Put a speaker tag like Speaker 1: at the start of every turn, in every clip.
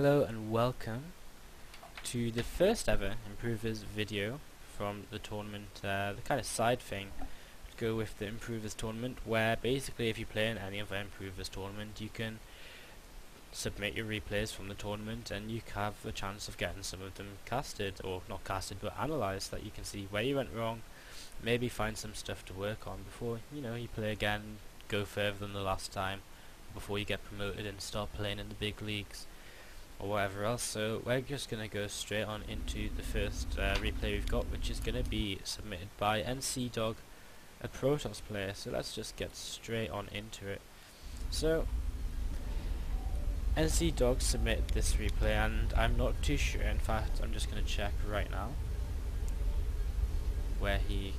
Speaker 1: Hello and welcome to the first ever Improvers video from the tournament, the kind of side thing to go with the Improvers tournament, where basically if you play in any other Improvers tournament you can submit your replays from the tournament and you have a chance of getting some of them casted, or not casted but analysed, that you can see where you went wrong, maybe find some stuff to work on before you play again, go further than the last time, before you get promoted and start playing in the big leagues or whatever else. So we're just going to go straight on into the first replay we've got, which is going to be submitted by NCDog, a Protoss player. So let's just get straight on into it. So NCDog submitted this replay and I'm not too sure, in fact I'm just going to check right now where he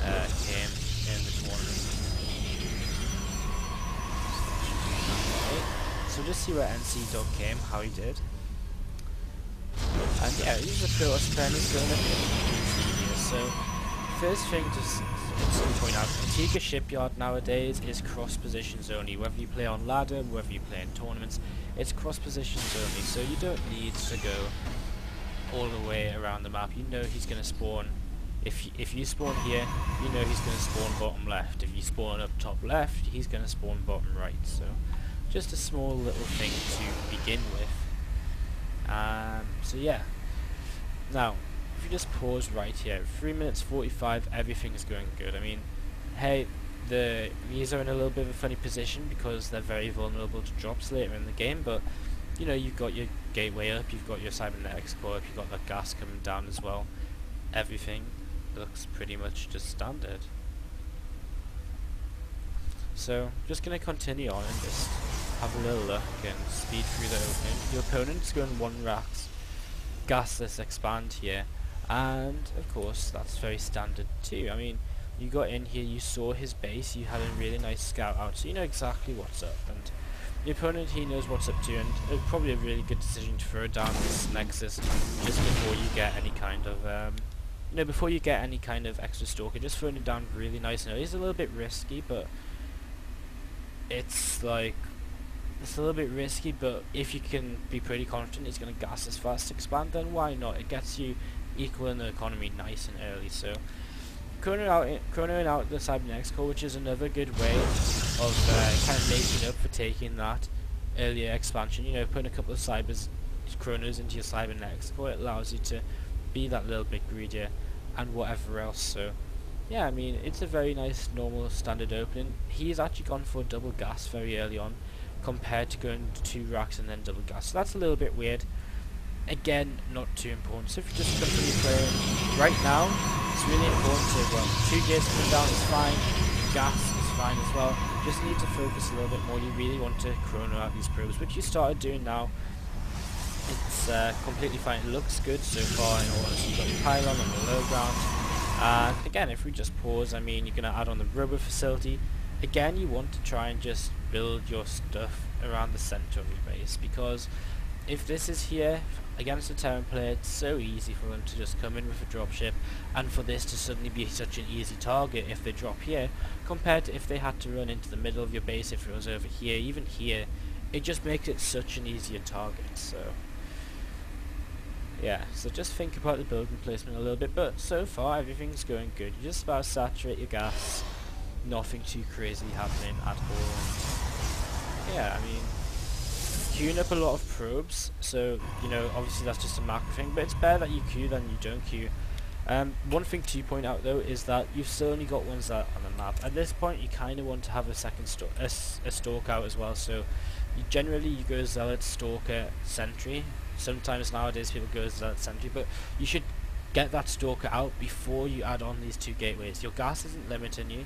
Speaker 1: came in the tournament. So just see where NCDog came, how he did. And yeah, he's a Protoss player and he's going up here. So first thing to point out, Antigua Shipyard nowadays is cross positions only. Whether you play on ladder, whether you play in tournaments, it's cross positions only. So you don't need to go all the way around the map. You know he's going to spawn. If you spawn here, you know he's going to spawn bottom left. If you spawn up top left, he's going to spawn bottom right. So just a small little thing to begin with. So yeah. Now, if you just pause right here, 3 minutes 45, everything is going good. I mean, hey, the V's are in a little bit of a funny position because they're very vulnerable to drops later in the game, but you've got your gateway up, you've got your cybernetics core up, you've got that gas coming down as well. Everything looks pretty much just standard. So, just going to continue on and just have a little look and speed through the opening. Your opponent's going 1 racks, gasless expand here, and of course that's very standard too. I mean, you got in here, you saw his base, you had a really nice scout out, so you know exactly what's up, and the opponent, he knows what's up too, and it's probably a really good decision to throw down this Nexus just before you get any kind of before you get any kind of extra stalker. Just throwing it down really nice. I know it's a little bit risky, but it's a little bit risky, but if you can be pretty confident it's going to gas as fast expand, then why not? It gets you equal in the economy nice and early. So chronoing out the cybernetics core, which is another good way of kind of making up for taking that earlier expansion. Putting a couple of chronos into your cybernetics core, it allows you to be that little bit greedier and whatever else. So yeah, I mean, it's a very nice normal standard opening. He's actually gone for double gas very early on compared to going to 2 racks and then double gas, so that's a little bit weird. Again, not too important. So if you just continue playing right now, it's really important to, 2 gates coming down is fine, gas is fine as well. Just need to focus a little bit more. You really want to chrono out these probes, which you started doing now. It's completely fine. It looks good so far. In all honesty, you've got your pylon on the low ground. And again, if we just pause, I mean, you're going to add on the rubber facility. Again, you want to try and just build your stuff around the center of your base, because if this is here against a Terran player, it's so easy for them to just come in with a dropship, and for this to suddenly be such an easy target if they drop here, compared to if they had to run into the middle of your base. If it was over here, even here, it just makes it such an easier target. So yeah, so just think about the building placement a little bit, but so far everything's going good. You just about saturate your gas, nothing too crazy happening at all. And yeah, I mean, queuing up a lot of probes, so obviously that's just a macro thing, but it's better that you queue than you don't queue. One thing to point out though is that you've still only got ones that on the map. At this point you kind of want to have a second stalk out as well, so generally you go Zealot, Stalker, Sentry. Sometimes nowadays people go Zealot, Sentry, but you should get that Stalker out before you add on these 2 gateways. Your gas isn't limiting you,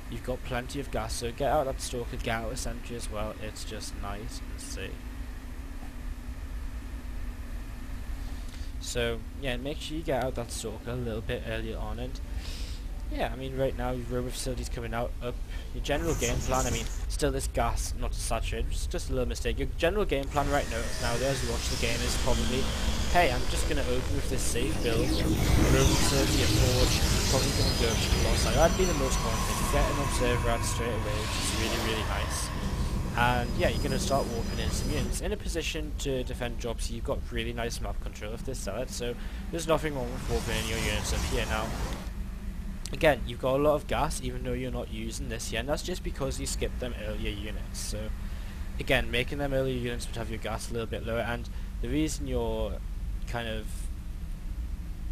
Speaker 1: you've got plenty of gas, so get out that Stalker, get out a Sentry as well. It's just nice and safe. So yeah, make sure you get out that Stalker a little bit earlier on, and yeah, I mean, right now your rubber facility's coming out up. Your general game plan, I mean, still this gas not saturated, just a little mistake. Your general game plan right now as you watch the game is probably, hey, I'm just going to open with this safe build, rubber facility, a forge, probably going to go for the loss side. That'd be the most common thing. You get an observer out straight away, which is really, really nice. And yeah, you're going to start warping in some units in a position to defend drops. You've got really nice map control of this Zealot, so there's nothing wrong with warping in your units up here now. Again, you've got a lot of gas even though you're not using this here, and that's just because you skipped them earlier units. So again, making them earlier units would have your gas a little bit lower, and the reason you're kind of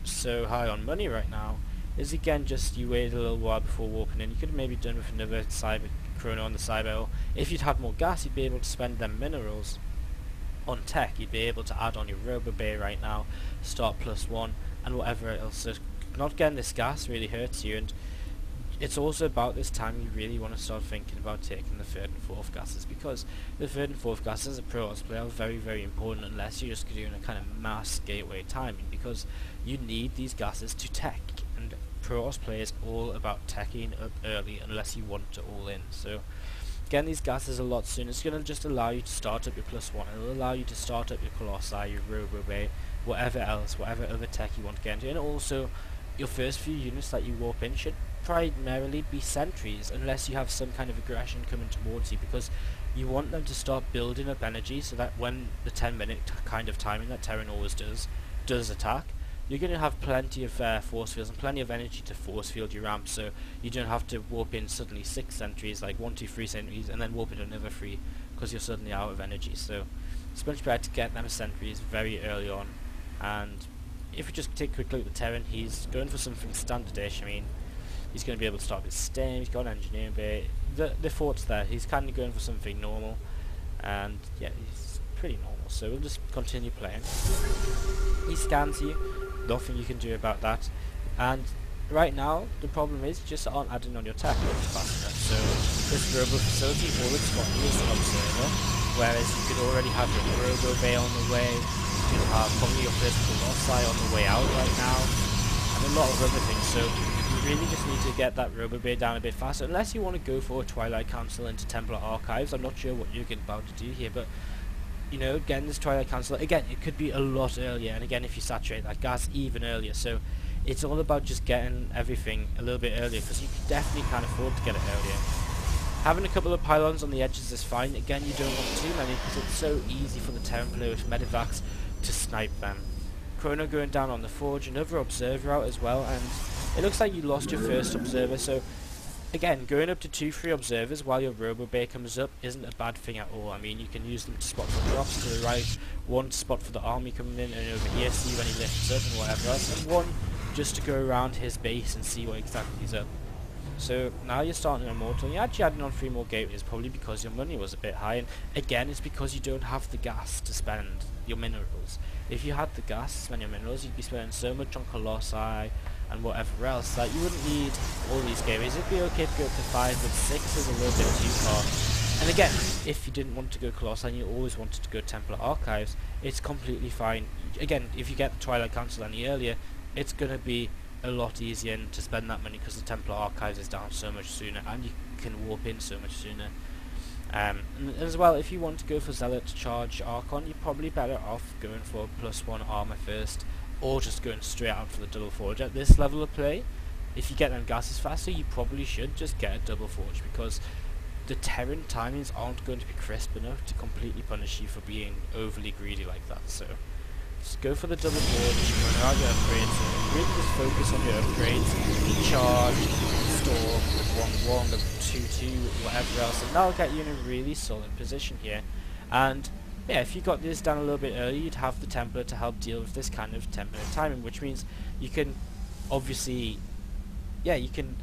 Speaker 1: so high on money right now is again just you waited a little while before warping in. You could have maybe done with another cyber chrono on the cyber, or if you'd had more gas you'd be able to spend them minerals on tech. You'd be able to add on your robo bay right now, start +1 and whatever else. So not getting this gas really hurts you, and it's also about this time you really want to start thinking about taking the 3rd and 4th gases, because the 3rd and 4th gases as a pro Ops player are very, very important unless you're just doing a kind of mass gateway timing, because you need these gases to tech, and pro Ops players all about teching up early unless you want to all in. So getting these gases a lot sooner, it's going to just allow you to start up your +1, it'll allow you to start up your Colossi, your Robo Bay, whatever else, whatever other tech you want to get into, and also your first few units that you warp in should primarily be sentries unless you have some kind of aggression coming towards you, because you want them to start building up energy so that when the 10-minute kind of timing that Terran always does attack, you're going to have plenty of force fields and plenty of energy to force field your ramp, so you don't have to warp in suddenly 6 sentries, like 1, 2, 3 sentries, and then warp in another 3 because you're suddenly out of energy. So it's much better to get them sentries very early on. And if we just take a quick look at the Terran, he's going for something standardish. I mean, he's going to be able to start with STEM, he's got an engineering bay, the fort's there, he's kind of going for something normal, and yeah, he's pretty normal, so we'll just continue playing. He scans you, nothing you can do about that, and right now the problem is you just aren't adding on your tech fast enough. So this robo facility, all it's got is an observer, whereas you could already have your robo bay on the way, you'll have probably your first Colossi on the way out right now, and a lot of other things. So you really just need to get that robo bay down a bit faster, unless you want to go for a Twilight Council into Templar Archives. I'm not sure what you're about to do here, but you know, again, this Twilight Council, again, it could be a lot earlier, and again, if you saturate that gas, even earlier. So it's all about just getting everything a little bit earlier, because you definitely can't afford to get it earlier. Having a couple of pylons on the edges is fine. Again, you don't want too many, because it's so easy for the Terran player with medevacs to snipe them. Chrono going down on the forge, another observer out as well, and it looks like you lost your first observer. So again, going up to 2-3 observers while your robo bay comes up isn't a bad thing at all. I mean, you can use them to spot for drops to the right, one spot for the army coming in, and over here see when he lifts up and whatever else, and one just to go around his base and see what exactly he's up. So now you're starting an Immortal, and you're actually adding on 3 more gateways, probably because your money was a bit high, and again, it's because you don't have the gas to spend your minerals. If you had the gas to spend your minerals, you'd be spending so much on Colossi and whatever else that you wouldn't need all these gateways. It'd be okay to go up to 5, but 6 is a little bit too far. And again, if you didn't want to go Colossi and you always wanted to go Templar Archives, it's completely fine. Again, if you get the Twilight Council any earlier, it's going to be a lot easier to spend that money, because the Templar Archives is down so much sooner and you can warp in so much sooner. And as well, if you want to go for Zealot to charge Archon, you're probably better off going for +1 armor first, or just going straight out for the double forge. At this level of play, if you get them gases faster, you probably should just get a double forge, because the Terran timings aren't going to be crisp enough to completely punish you for being overly greedy like that. So just go for the double forge, run out your upgrades, and really just focus on your upgrades, charge, storm, 1-1, 2-2, whatever else, and that'll get you in a really solid position here. And yeah, if you got this down a little bit earlier, you'd have the Templar to help deal with this kind of 10-minute timing, which means you can obviously, yeah, you can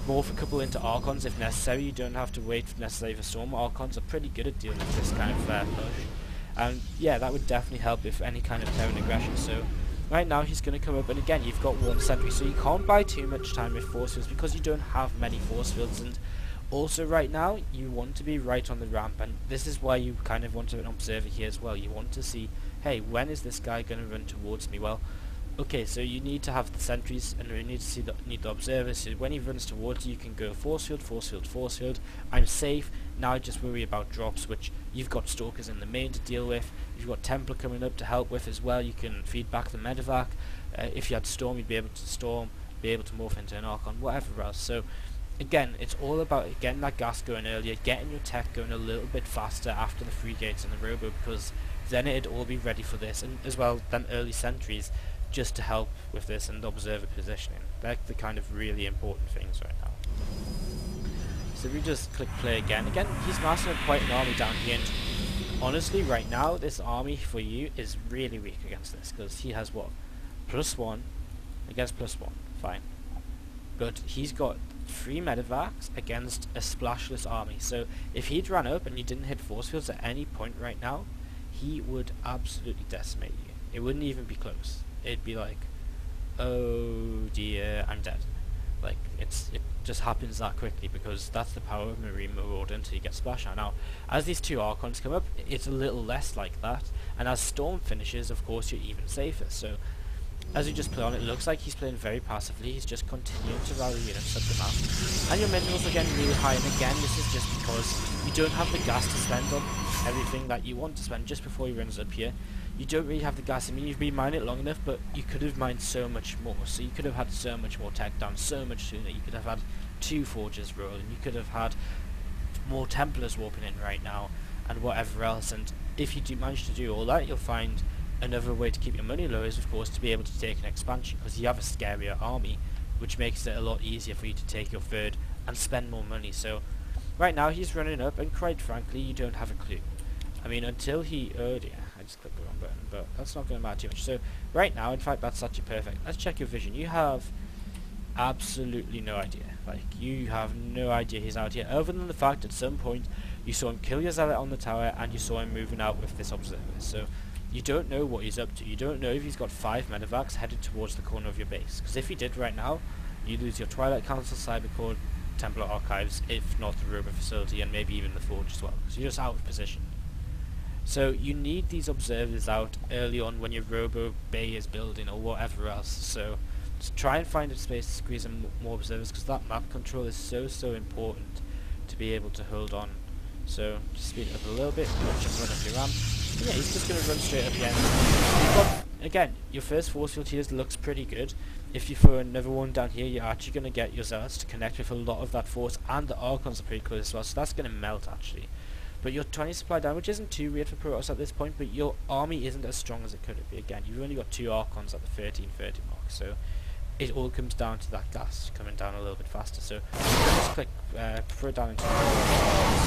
Speaker 1: morph a couple into Archons if necessary. You don't have to wait necessarily for Storm. Archons are pretty good at dealing with this kind of push. And yeah, that would definitely help if any kind of Terran aggression. So right now he's going to come up, and again, you've got 1 sentry, so you can't buy too much time with force fields because you don't have many force fields. And also right now, you want to be right on the ramp, and this is why you kind of want to observe it here as well. You want to see, hey, when is this guy going to run towards me? Well, okay, so you need to have the sentries, and you need to see need the observers, so when he runs towards you, you can go force field, force field, force field. I'm safe. Now just worry about drops, which you've got Stalkers in the main to deal with. You've got Templar coming up to help with as well. You can feed back the medevac. If you had Storm, you'd be able to Storm, be able to morph into an Archon, whatever else. So again, it's all about getting that gas going earlier, getting your tech going a little bit faster after the free gates and the robo, because then it'd all be ready for this, and as well then early sentries just to help with this and observer positioning. They're the kind of really important things right now. So if we just click play again, he's mastering quite an army down here, and honestly right now this army for you is really weak against this, because he has what? +1 against +1, fine. But he's got 3 medevacs against a splashless army, so if he'd run up and you didn't hit force fields at any point right now, he would absolutely decimate you. It wouldn't even be close. It'd be like, oh dear, I'm dead. Like, it just happens that quickly, because that's the power of Marine Marauder until you get Splash out. Now, as these 2 Archons come up, it's a little less like that, and as Storm finishes, of course, you're even safer. So, as you just play on, it looks like he's playing very passively. He's just continuing to rally units up the map, and your minerals are getting really high, and again, this is just because you don't have the gas to spend on everything that you want to spend just before he runs up here. You don't really have the gas. I mean, you've been mining it long enough, but you could have mined so much more. So you could have had so much more tech down so much sooner. You could have had 2 forges rolling. You could have had more Templars warping in right now, and whatever else. And if you do manage to do all that, you'll find another way to keep your money low is, of course, to be able to take an expansion, because you have a scarier army, which makes it a lot easier for you to take your third and spend more money. So right now he's running up, and quite frankly, you don't have a clue. I mean, until he... oh dear, I just clicked the wrong button, but that's not going to matter too much. So, right now, in fact, that's actually perfect. Let's check your vision. You have absolutely no idea. Like, you have no idea he's out here, other than the fact at some point you saw him kill your zealot on the tower, and you saw him moving out with this observer. So, you don't know what he's up to. You don't know if he's got 5 medevacs headed towards the corner of your base. Because if he did right now, you lose your Twilight Council, Cybercore, Templar Archives, if not the Robo Facility, and maybe even the Forge as well. Because you're just out of position. So you need these observers out early on when your Robo Bay is building or whatever else. So just try and find a space to squeeze in more observers, because that map control is so important to be able to hold on. So just speed it up a little bit, watch him run up your ramp. And yeah, he's just going to run straight up again. You've got, again, your first force field here looks pretty good. If you throw another one down here, you're actually going to get your zealots to connect with a lot of that force, and the Archons are pretty close as well, so that's going to melt actually. But your 20 supply down, which isn't too weird for Protoss at this point, but your army isn't as strong as it could be. Again, you've only got 2 Archons at the 1330 mark, so it all comes down to that gas coming down a little bit faster. So just click, throw it down into so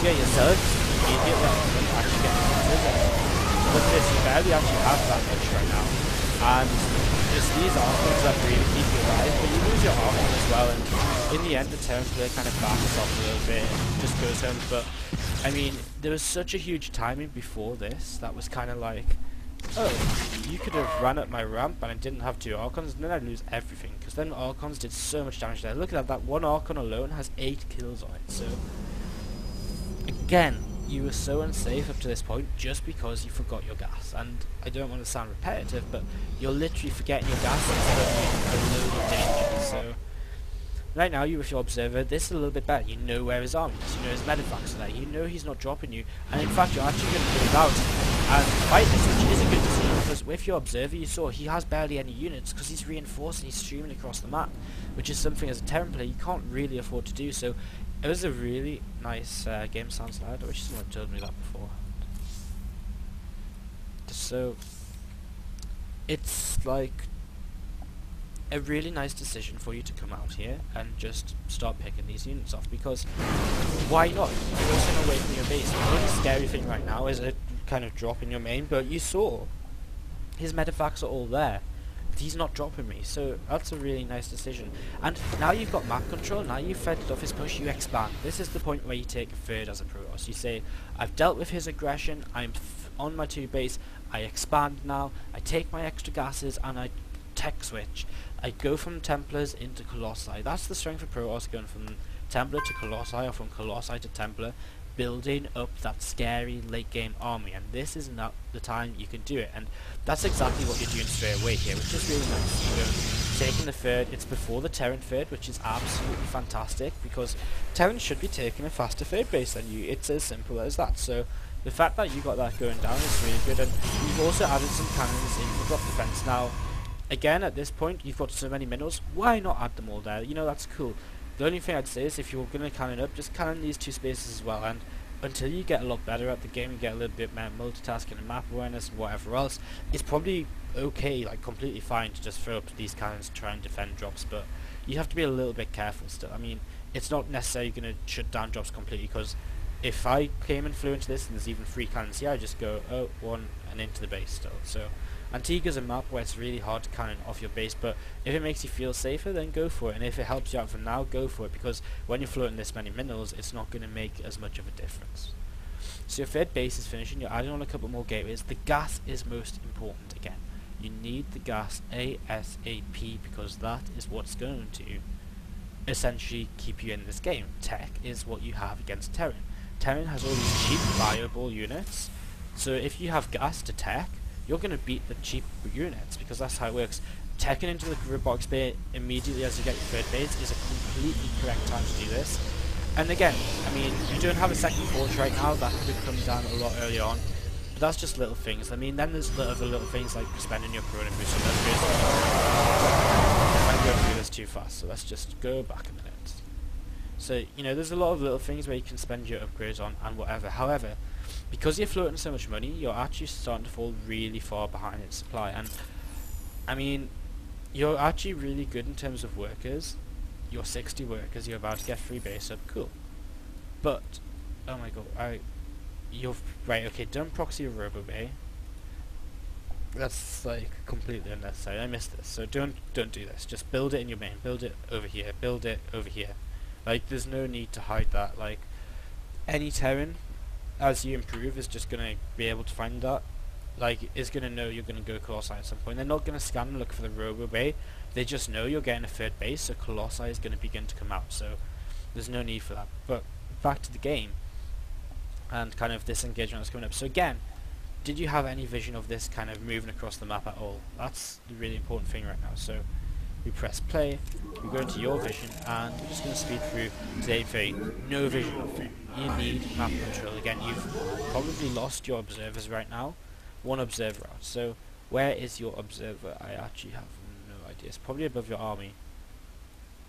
Speaker 1: yeah, your zealots immediately actually get connected. Look at this, you barely actually have that much right now, and just these Archons that really keep you alive, but you lose your Archon as well, and in the end the Terran player kind of backs off a little bit and just goes home. But I mean, there was such a huge timing before this that was kind of like, oh, you could have ran up my ramp and I didn't have 2 Archons, and then I'd lose everything, because then Archons did so much damage there. Look at that, that 1 Archon alone has 8 kills on it. So again, you were so unsafe up to this point just because you forgot your gas. And I don't want to sound repetitive, but you're literally forgetting your gas instead of a load of danger. So right now, you with your observer, this is a little bit better. You know where his army is, you know his medevacs are there, you know he's not dropping you, and in fact you're actually going to move out and fight this, which is a good decision, because with your observer you saw he has barely any units, because he's reinforced and he's streaming across the map, which is something as a Terran player you can't really afford to do. So it was a really nice game sound slide. I wish someone had told me that before. So it's like a really nice decision for you to come out here and just start picking these units off, because why not? You're also away from your base. The only scary thing right now is a kind of drop in your main, but you saw his medevacs are all there. He's not dropping me, so that's a really nice decision. And now you've got map control, now you've fended off his push, you expand. This is the point where you take a third as a Protoss. You say, I've dealt with his aggression, I'm on my 2 base, I expand now, I take my extra gases and I tech switch. I go from Templars into Colossi. That's the strength of Protoss, going from Templar to Colossi, or from Colossi to Templar, building up that scary late game army, and this is not the time you can do it, and that's exactly what you're doing straight away here, which is really nice. You're taking the third, it's before the Terran third, which is absolutely fantastic, because Terran should be taking a faster third base than you. It's as simple as that. So the fact that you got that going down is really good, and you've also added some cannons in for drop defense. Now again, at this point you've got so many minerals, why not add them all there? You know, that's cool. The only thing I'd say is if you're going to cannon up, just cannon these 2 spaces as well, and until you get a lot better at the game, you get a little bit more multitasking and map awareness and whatever else, it's probably okay, like completely fine to just throw up these cannons to try and defend drops, but you have to be a little bit careful still. I mean, it's not necessarily going to shut down drops completely, because if I came and flew into this and there's even 3 cannons here, I just go, oh, 1 and into the base still. So Antigua's a map where it's really hard to cannon off your base, but if it makes you feel safer, then go for it, and if it helps you out for now, go for it, because when you're floating this many minerals, it's not going to make as much of a difference. So your third base is finishing, you're adding on a couple more gateways. The gas is most important again. You need the gas ASAP, because that is what's going to essentially keep you in this game. Tech is what you have against Terran. Terran has all these cheap viable units, so if you have gas to tech, you're going to beat the cheap units, because that's how it works. Teching into the grid box bay immediately as you get your third base is a completely correct time to do this. And again, I mean, you don't have a second forge right now, that could come down a lot earlier on, but that's just little things. I mean, then there's other little things like spending your Corona boost. I'm going through this too fast, so let's just go back a minute. So, you know, there's a lot of little things where you can spend your upgrades on and whatever. However, because you're floating so much money, you're actually starting to fall really far behind in supply. And, I mean, you're actually really good in terms of workers. You're 60 workers, you're about to get 3 base up, cool. But, oh my god, you're, right, okay, don't proxy a robo bay. That's, like, completely unnecessary. I missed this, so don't do this. Just build it in your main, build it over here, build it over here. Like, there's no need to hide that. Like, any Terran, as you improve, is just going to be able to find that. Like, is going to know you're going to go Colossi at some point. They're not going to scan and look for the robo bay. They just know you're getting a third base, so Colossi is going to begin to come out. So, there's no need for that. But, back to the game, and kind of this engagement that's coming up. So again, did you have any vision of this kind of moving across the map at all? That's the really important thing right now. So, we press play, we go into your vision, and we're just going to speed through today's very no vision of it. You need map control. Again, you've probably lost your observers right now. 1 observer out. So, where is your observer? I actually have no idea. It's probably above your army.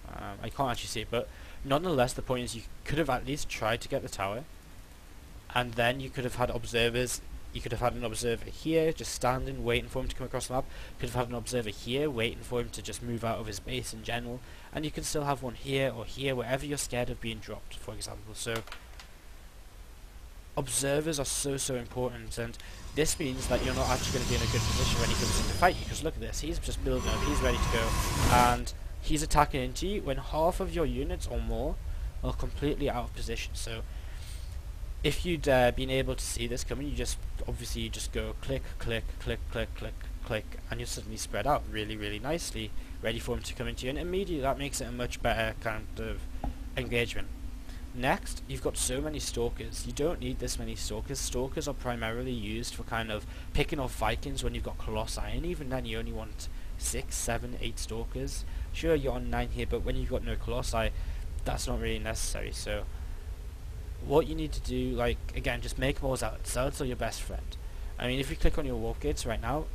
Speaker 1: I can't actually see it, but nonetheless, the point is you could have at least tried to get the tower, and then you could have had observers. You could have had an observer here, just standing, waiting for him to come across the map. You could have had an observer here, waiting for him to just move out of his base in general. And you can still have one here or here, wherever you're scared of being dropped, for example. So, observers are so important, and this means that you're not actually going to be in a good position when he comes in to fight you. Because look at this, he's just building up, he's ready to go, and he's attacking into you when half of your units or more are completely out of position. So, if you'd been able to see this coming, you just go click, click, click, click, click, click, and you're suddenly spread out really nicely, ready for him to come into you, and immediately that makes it a much better kind of engagement. Next, you've got so many stalkers. You don't need this many stalkers. Stalkers are primarily used for kind of picking off Vikings when you've got Colossi, and even then you only want 6, 7, 8 stalkers. Sure, you're on 9 here, but when you've got no Colossi, that's not really necessary. So, what you need to do, like, again, just make more zealots. Zealots are your best friend. I mean, if you click on your warp gates right now,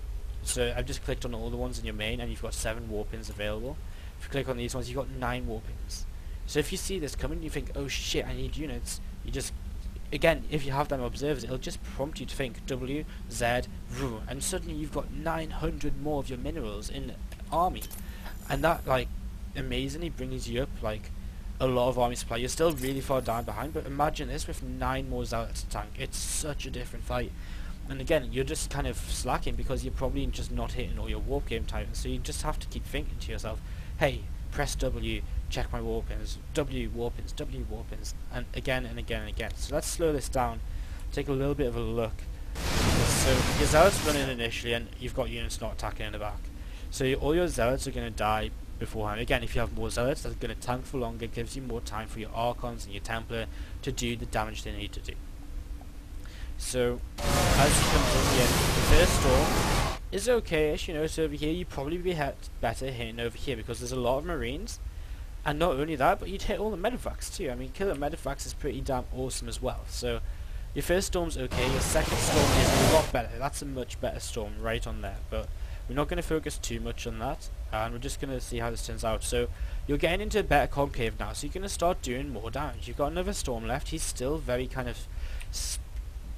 Speaker 1: so I've just clicked on all the ones in your main, and you've got 7 warp-ins available. If you click on these ones, you've got 9 warp-ins. So if you see this coming, you think, oh shit, I need units, you just, again, if you have them observers, it'll just prompt you to think W, Z, R, and suddenly you've got 900 more of your minerals in the army. And that, like, amazingly brings you up, like, a lot of army supply. You're still really far down behind, but imagine this with 9 more zealots to tank. It's such a different fight. And again, you're just kind of slacking because you're probably just not hitting all your warp game titans, so you just have to keep thinking to yourself, hey, press W, check my warp-ins, W warp-ins, W warp-ins, and again and again and again. So let's slow this down, take a little bit of a look. So your zealots run in initially, and you've got units not attacking in the back. So all your zealots are going to die beforehand. Again, if you have more zealots, that's going to tank for longer, gives you more time for your Archons and your Templar to do the damage they need to do. So, as you come in here, the first storm is okay-ish, you know, so over here you'd probably be better hitting over here because there's a lot of Marines, and not only that, but you'd hit all the Medivacs too. I mean, killing Medivacs is pretty damn awesome as well. So, your first storm's okay, your second storm is a lot better. That's a much better storm right on there, but we're not going to focus too much on that. and we're just going to see how this turns out. So you're getting into a better concave now, so you're going to start doing more damage. You've got another storm left. He's still very kind of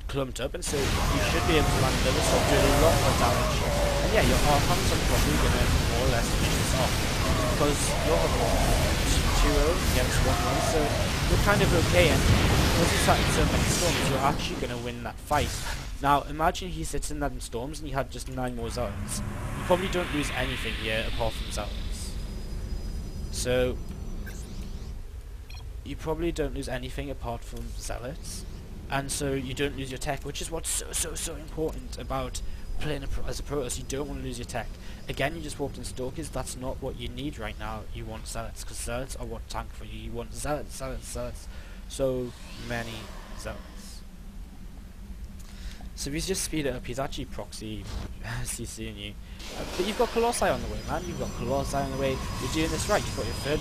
Speaker 1: clumped up, and so you should be able to land another storm, doing a lot more damage. And yeah, your Archons are probably going to more or less finish this off, because you're 2-0 against 1-1, so you're kind of okay, and because you're sat in so many storms, you're actually going to win that fight. Now, imagine he sits in that in storms and you had just 9 more zealots. You probably don't lose anything here apart from zealots. So, you probably don't lose anything apart from zealots. And so you don't lose your tech, which is what's so important about playing as a Protoss. You don't want to lose your tech. Again, you just walked in Stalkers. That's not what you need right now. You want zealots, because zealots are what tank for you. You want zealots, zealots, zealots. So many zealots. So if he's just speed it up, he's actually proxy CCing you. But you've got Colossi on the way, man. You've got Colossi on the way. You're doing this right. You've got your third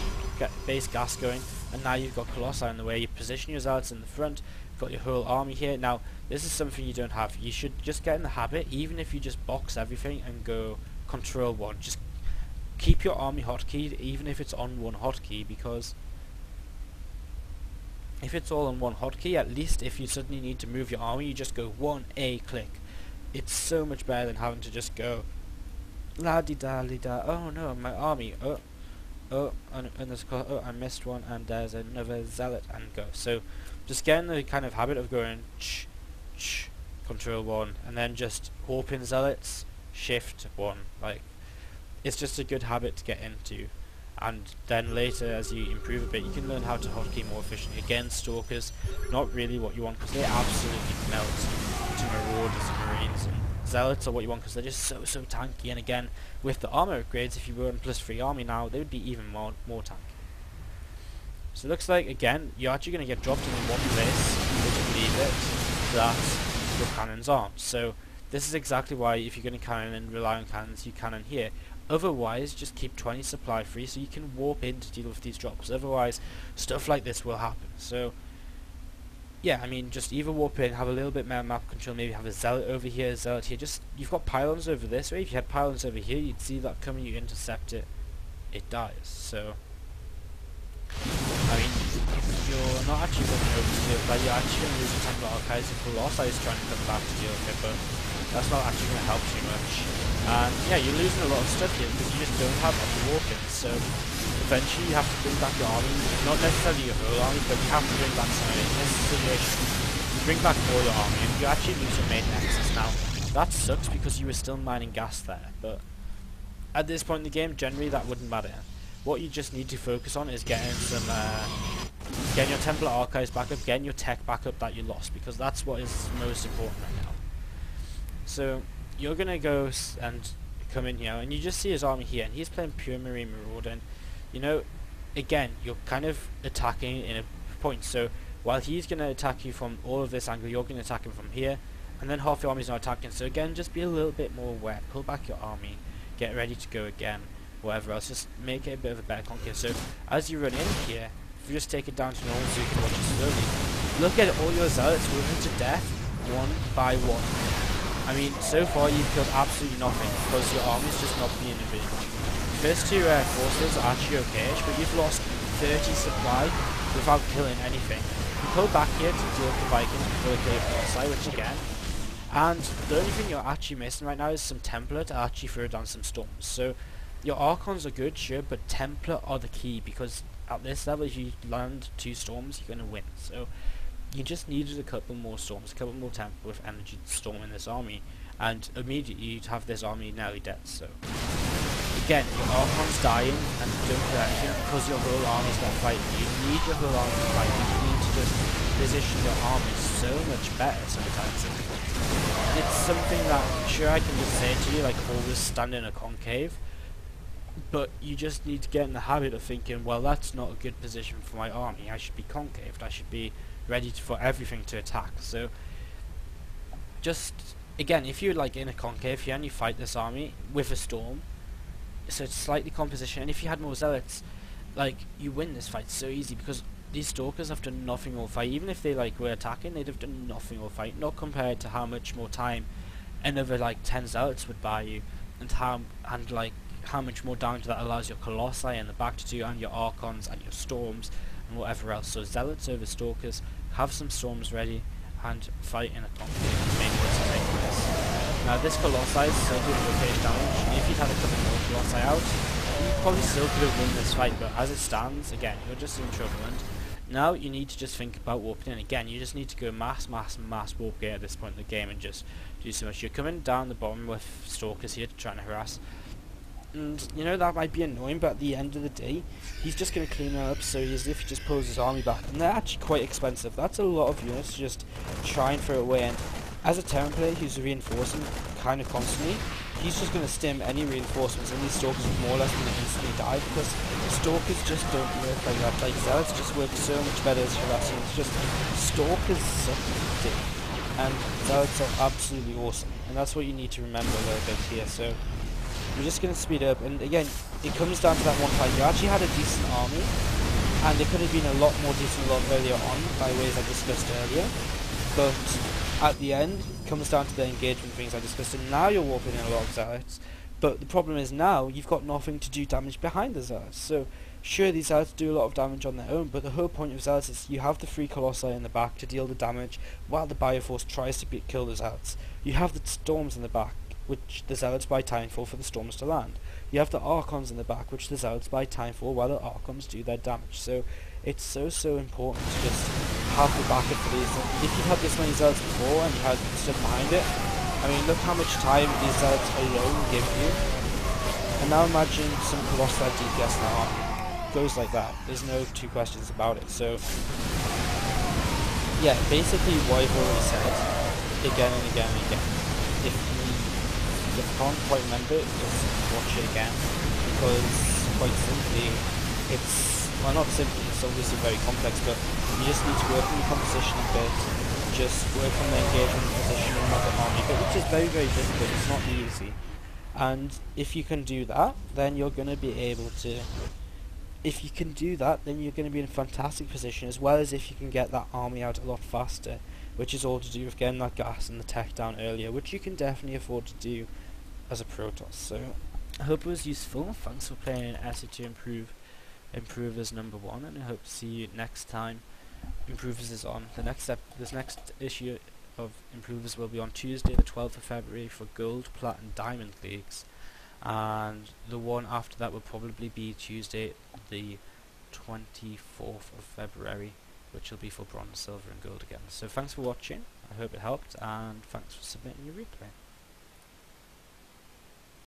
Speaker 1: base gas going, and now you've got Colossi on the way. You position your zealots in the front. You've got your whole army here. Now, this is something you don't have. You should just get in the habit, even if you just box everything and go control 1. Just keep your army hotkeyed, even if it's on 1 hotkey, because if it's all on 1 hotkey, at least if you suddenly need to move your army, you just go 1A click. It's so much better than having to just go la-di-da-li-da, oh no, my army, and there's I missed one, and there's another zealot, and go. So just get in the kind of habit of going control 1, and then just warp in zealots, shift 1. Like, it's just a good habit to get into. And then later, as you improve a bit, you can learn how to hotkey more efficiently. Again, Stalkers, not really what you want, because they absolutely melt into Marauders and Marines. And Zealots are what you want, because they're just so tanky. And again, with the armor upgrades, if you were on +3 army now, they would be even more tanky. So it looks like, again, you're actually going to get dropped in one place, would you believe it, that your cannons aren't. So this is exactly why, if you're going to cannon and rely on cannons, you cannon here. Otherwise, just keep 20 supply free so you can warp in to deal with these drops. Otherwise, stuff like this will happen. So, yeah, I mean, just either warp in, have a little bit more map control, maybe have a zealot over here, a zealot here. Just, you've got pylons over this way. If you had pylons over here, you'd see that coming, you intercept it, it dies. So, I mean, you're not actually going over to deal with that. You're actually going to lose the Templar Archives if Colossi is trying to come back to deal with it, but that's not actually going to help too much. And yeah, you're losing a lot of stuff here because you just don't have any walk-ins. So eventually you have to bring back your army, not necessarily your whole army, but you have to bring back some of it. In this situation, you bring back all your army and you actually lose your main nexus. Now, that sucks because you were still mining gas there, but at this point in the game, generally that wouldn't matter. What you just need to focus on is getting some, getting your Templar Archives back up, getting your tech back up that you lost, because that's what is most important right now. So you're gonna go and come in here, and you just see his army here, and he's playing pure Marine Marauder. And you know, again, you're kind of attacking in a point. So while he's gonna attack you from all of this angle, you're gonna attack him from here, and then half your army's not attacking. So again, just be a little bit more aware. Pull back your army, get ready to go again. Whatever else, just make it a bit of a better concave. So as you run in here, if you just take it down to normal so you can watch it slowly, look at all your zealots moving to death one by one. I mean, so far you've killed absolutely nothing because your army's just not being engaged. First two forces are actually okayish, but you've lost 30 supply without killing anything. You pull back here to deal with the Vikings before they kill your Colossi, which again, and the only thing you're actually missing right now is some Templar to actually throw down some storms. So your Archons are good, sure, but Templar are the key, because at this level, if you land 2 storms, you're going to win. So you just needed a couple more storms, a couple more Templar with energy to storm in this army, and immediately you'd have this army nearly dead. So again, your Archon's dying and don't do anything because your whole army's not fighting. You need your whole army to fight. You need to just position your army so much better sometimes. And it's something that, sure, I can just say to you, like, always stand in a concave, but you just need to get in the habit of thinking, well, that's not a good position for my army. I should be concaved. I should be ready for everything to attack. So just again, if you're like in a concave here and you fight this army with a storm, so it's slightly composition, and if you had more zealots, like, you win this fight so easy because these Stalkers have done nothing all fight. Even if they like were attacking, they'd have done nothing all fight, not compared to how much more time another like 10 zealots would buy you, and like how much more damage that allows your Colossi in the back to do, and your Archons and your Storms and whatever else. So Zealots over Stalkers, have some Storms ready, and fight in a conflict maybe to take place. Now this Colossi is still doing okay damage. If you'd had a couple more Colossi out, you probably still could have won this fight, but as it stands, again, you're just in trouble. And now you need to just think about warping in. Again, you just need to go mass warp gear at this point in the game and just do so much. You're coming down the bottom with Stalkers here trying to harass. And, you know, that might be annoying, but at the end of the day, he's just going to clean it up so as if he just pulls his army back. And they're actually quite expensive. That's a lot of units to just try and throw away. And as a Terran player who's reinforcing kind of constantly, he's just going to stim any reinforcements, and these Stalkers are more or less going to instantly die, because Stalkers just don't work like that. Like, Zealots just work so much better as harassing. It's just, Stalkers suck dick, and Zealots are absolutely awesome. And that's what you need to remember a little bit here. So we're just going to speed up, and again, it comes down to that one fight. You actually had a decent army, and it could have been a lot more decent a lot earlier on, by ways I discussed earlier, but at the end, it comes down to the engagement things I discussed, and now you're warping in a lot of Zealots, but the problem is now, you've got nothing to do damage behind the Zealots. So, sure, these Zealots do a lot of damage on their own, but the whole point of Zealots is you have the 3 Colossi in the back to deal the damage, while the Bioforce tries to kill the Zealots. You have the Storms in the back, which the Zealots buy time for the Storms to land. You have the Archons in the back, which the Zealots buy time for while the Archons do their damage. So it's so important to just have the backup for these. And if you've had this many Zealots before and you had stuff behind it, I mean, look how much time these Zealots alone give you. And now imagine some Colossi DPS in that army. Goes like that. There's no two questions about it. So yeah, basically what I've already said again and again and again. If you can't quite remember it, just watch it again, because quite simply, it's, well, not simply, it's obviously very complex, but you just need to work on your composition a bit, just work on the engagement position of the army, but which is very difficult. It's not easy. And if you can do that, then you're going to be able to, if you can do that, then you're going to be in a fantastic position, as well as if you can get that army out a lot faster, which is all to do with getting that gas and the tech down earlier, which you can definitely afford to do as a Protoss. So I hope it was useful. Thanks for playing SC2Improve, Improvers #1, and I hope to see you next time Improvers is on. This next issue of Improvers will be on Tuesday the 12th of February for Gold, Plat and Diamond Leagues, and the one after that will probably be Tuesday the 24th of February, which will be for Bronze, Silver and Gold again. So thanks for watching, I hope it helped, and thanks for submitting your replay.